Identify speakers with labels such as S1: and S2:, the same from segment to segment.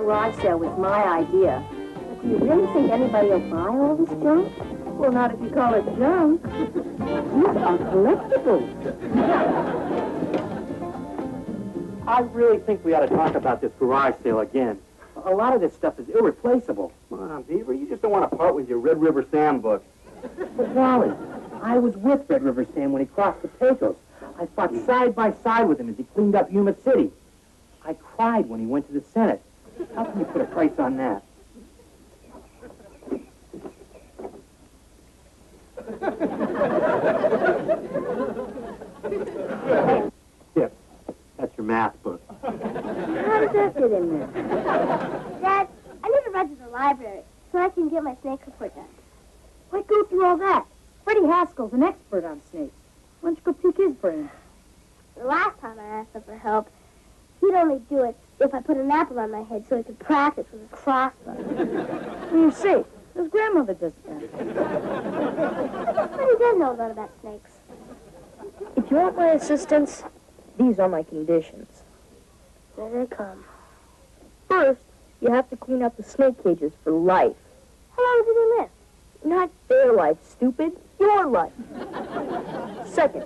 S1: garage sale was my idea. But do you really think anybody will buy all this junk? Well, not if you call it junk. These are collectibles.
S2: I really think we ought to talk about this garage sale again. A lot of this stuff is irreplaceable. Come on, Beaver, you just don't want to part with your Red River Sam book. But, Wally, I was with Red River Sam when he crossed the Pecos. I fought side by side with him as he cleaned up Yuma City. I cried when he went to the Senate. How can you put a price on that? Here, that's your math book.
S3: How does that fit in there? Dad, I never read to the library, so I can get my snake report done.
S1: Why go through all that? Freddie Haskell's an expert on snakes. Why don't you go pick his brain?
S3: The last time I asked him for help, he'd only do it if I put an apple on my head so he could practice with his crossbow.
S1: Well, you're safe. His grandmother does that.
S3: But he does know a lot about snakes.
S1: If you want my assistance, these are my conditions.
S3: There they come.
S1: First, you have to clean up the snake cages for life.
S3: How long do they live?
S1: Not their life, stupid. Your life. Second,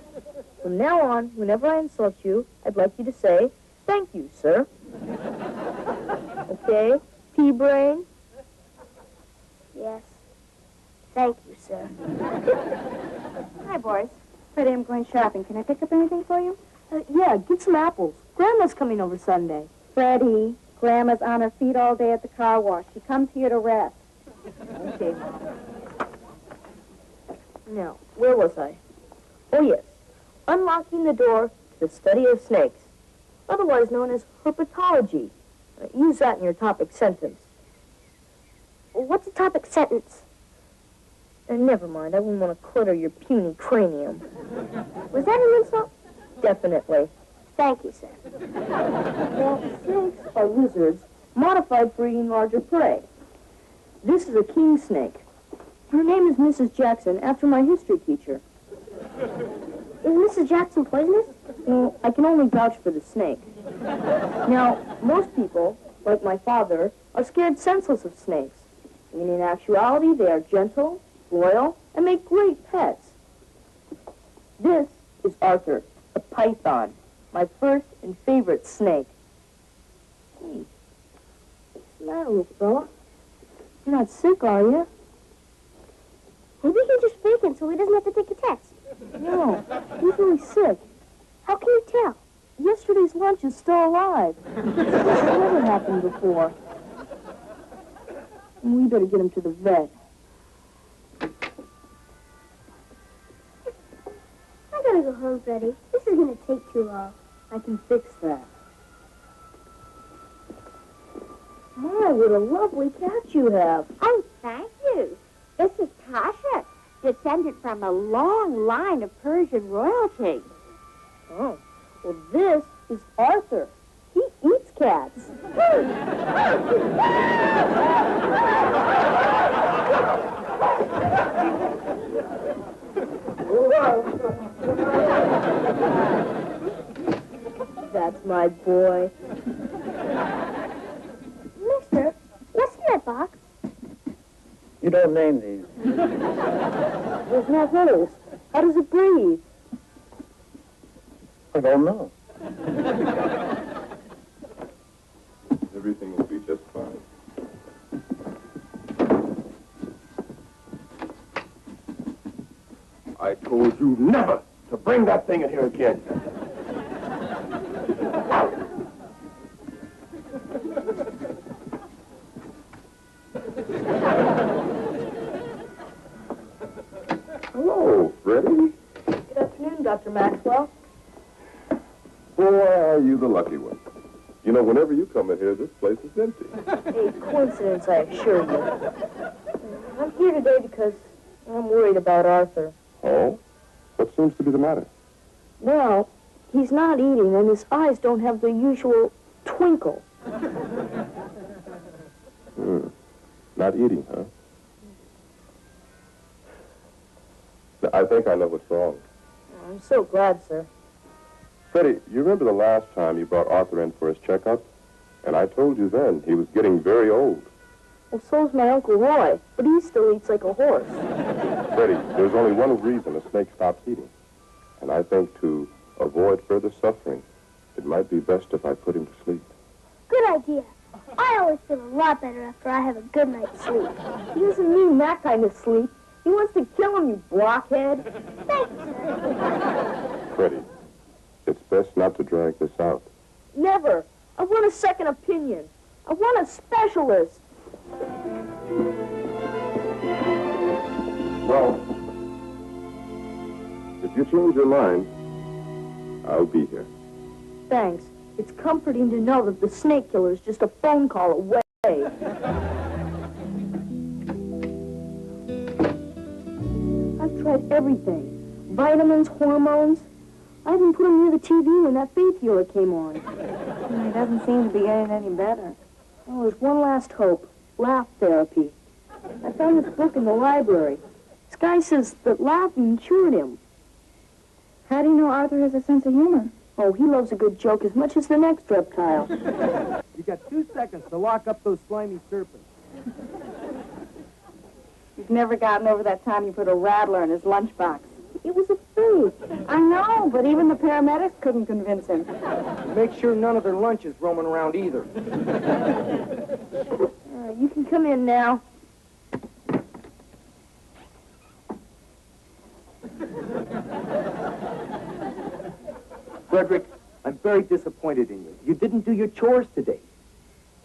S1: from now on, whenever I insult you, I'd like you to say, "Thank you, sir." Okay? Pea-brain?
S3: Yes. Thank you, sir.
S1: Hi, boys. Freddie, I'm going shopping. Can I pick up anything for you? Yeah, get some apples. Grandma's coming over Sunday. Freddie, Grandma's on her feet all day at the car wash. She comes here to rest. Okay, Mom. Now, where was I? Oh, yes. Unlocking the door to the study of snakes, otherwise known as herpetology. Use that in your topic sentence.
S3: What's a topic sentence?
S1: Never mind, I wouldn't want to clutter your puny cranium.
S3: Was that an insult?
S1: Definitely.
S3: Thank you, sir.
S1: Well, snakes are lizards modified for eating larger prey. This is a king snake. Her name is Mrs. Jackson, after my history teacher.
S3: Is Mrs. Jackson poisonous?
S1: Well, I can only vouch for the snake. Now, most people, like my father, are scared senseless of snakes. And in actuality, they are gentle, loyal, and make great pets. This is Arthur, a python, my first and favorite snake. Hey, what's the matter, little fella? You're not sick, are you?
S3: Maybe he just fake it so he doesn't have to take a test.
S1: No, he's really sick.
S3: How can you tell?
S1: Yesterday's lunch is still alive. This never happened before. And we better get him to the vet.
S3: I gotta go home, Freddie. This is gonna take too long.
S1: I can fix that. My, what a lovely cat you have.
S4: Oh, thank you. This is Tasha, descended from a long line of Persian royalty.
S1: Oh, well, this is Arthur. He eats cats. That's my boy.
S3: Mister, what's in that box?
S2: You don't name these.
S1: There's no holes. How does it breathe?
S2: I don't know.
S5: Everything will be just fine. I told you never to bring that thing in here again. Hello, Freddie.
S1: Good afternoon, Dr. Maxwell.
S5: Boy, are you the lucky one. You know, whenever you come in here, this place is empty.
S1: A coincidence, I assure you. I'm here today because I'm worried about Arthur.
S5: Oh? What seems to be the matter?
S1: Well, he's not eating, and his eyes don't have the usual twinkle.
S5: Not eating, huh? I think I know what's wrong.
S1: I'm so glad, sir.
S5: Freddie, you remember the last time you brought Arthur in for his checkup? And I told you then, he was getting very old.
S1: Well, so's my Uncle Roy, but he still eats like a horse.
S5: Freddie, there's only one reason a snake stops eating. And I think to avoid further suffering, it might be best if I put him to sleep.
S3: Good idea. I always feel a lot better after I have a good night's sleep.
S1: He doesn't mean that kind of sleep. He wants to kill him, you blockhead.
S3: Thanks, sir.
S5: Freddie, it's best not to drag this out.
S1: Never. I want a second opinion. I want a specialist.
S5: Well, if you change your mind, I'll be here.
S1: Thanks. It's comforting to know that the snake killer is just a phone call away. I've tried everything. Vitamins, hormones. I even put him near the TV when that faith healer came on.
S4: He doesn't seem to be getting any better.
S1: Oh, there's one last hope. Laugh therapy. I found this book in the library. This guy says that laughing cured him.
S4: How do you know Arthur has a sense of humor?
S1: Oh, he loves a good joke as much as the next reptile.
S2: You got 2 seconds to lock up those slimy serpents.
S4: You've never gotten over that time you put a rattler in his lunchbox.
S1: It was a fake.
S4: I know, but even the paramedics couldn't convince him.
S2: Make sure none of their lunch is roaming around either.
S1: You can come in now.
S2: Frederick, I'm very disappointed in you. You didn't do your chores today.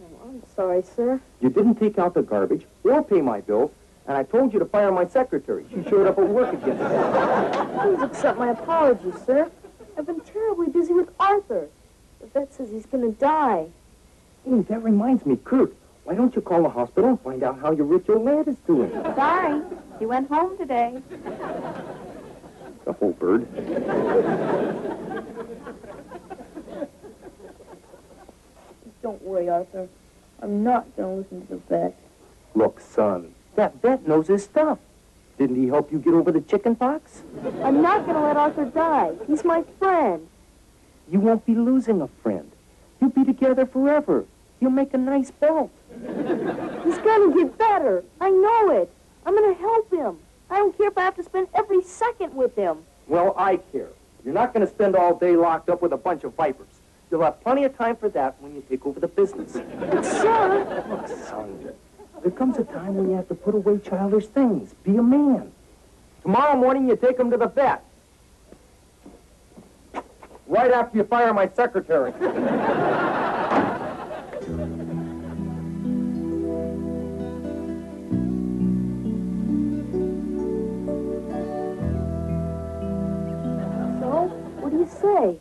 S1: Oh, I'm sorry, sir.
S2: You didn't take out the garbage or pay my bills, and I told you to fire my secretary. She showed up at work again today.
S1: Please accept my apologies, sir. I've been terribly busy with Arthur. The vet says he's going to die.
S2: Hey, that reminds me, Kurt, why don't you call the hospital and find out how your rich old lad is doing?
S4: Sorry, he went home today.
S2: The whole bird.
S1: Don't worry, Arthur. I'm not going to listen to the vet.
S2: Look, son, that vet knows his stuff. Didn't he help you get over the chicken pox?
S1: I'm not going to let Arthur die. He's my friend.
S2: You won't be losing a friend. You'll be together forever. You'll make a nice bolt.
S1: He's going to get better. I know it. I'm going to help him. I don't care if I have to spend every second with him.
S2: Well, I care. You're not going to spend all day locked up with a bunch of vipers. You'll have plenty of time for that when you take over the business.
S1: But, sir...
S2: Look, son, there comes a time when you have to put away childish things. Be a man. Tomorrow morning, you take him to the vet. Right after you fire my secretary.
S1: So, what do you say?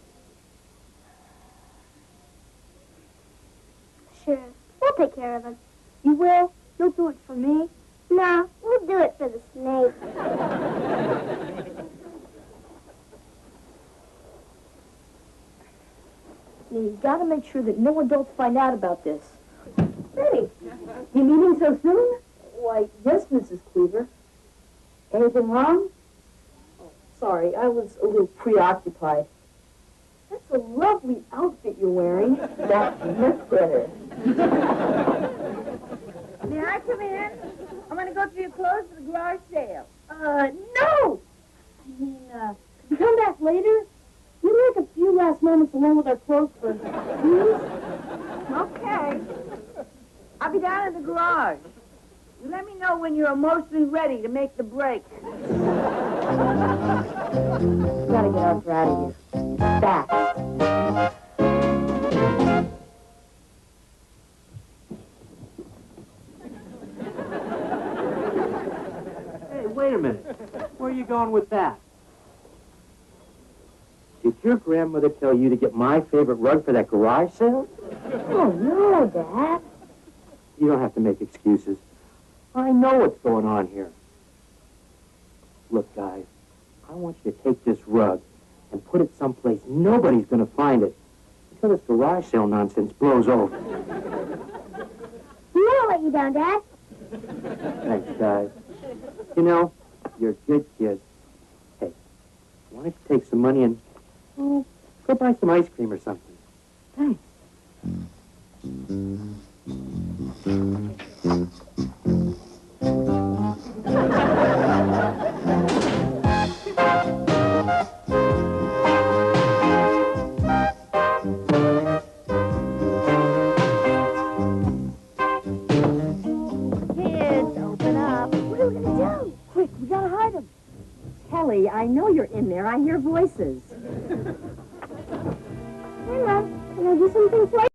S3: Sure, we'll take care of him.
S1: You will? You'll do it for me?
S3: No, we'll do it for the snake.
S1: Now, you got to make sure that no adults find out about this. Hey, you meeting so soon? Why, yes, Mrs. Cleaver. Anything wrong? Oh, sorry, I was a little preoccupied. That's a lovely outfit you're wearing. That's much better.
S4: May I come in? I'm going to go through your clothes for the garage sale.
S1: No! I mean, could you come back later? We'd like a few last moments alone with our clothes first. Please?
S4: Okay. I'll be down in the garage. You let me know when you're emotionally ready to make the break.
S1: Gotta get Arthur out of here. Fast.
S2: Hey, wait a minute. Where are you going with that? Did your grandmother tell you to get my favorite rug for that garage sale?
S1: Oh, no, Dad.
S2: You don't have to make excuses. I know what's going on here. Look, guys, I want you to take this rug and put it someplace nobody's going to find it until this garage sale nonsense blows over.
S3: We won't let you down, Dad.
S2: Thanks, guys. You know, you're good kids. Hey, why don't you take some money and, go buy some ice cream or something? Thanks.
S4: Kids, open up. What are we going to do? Quick, we got to hide them.
S6: Kelly, I know you're in there. I hear voices.
S3: Hey, Mom, can I do something for you?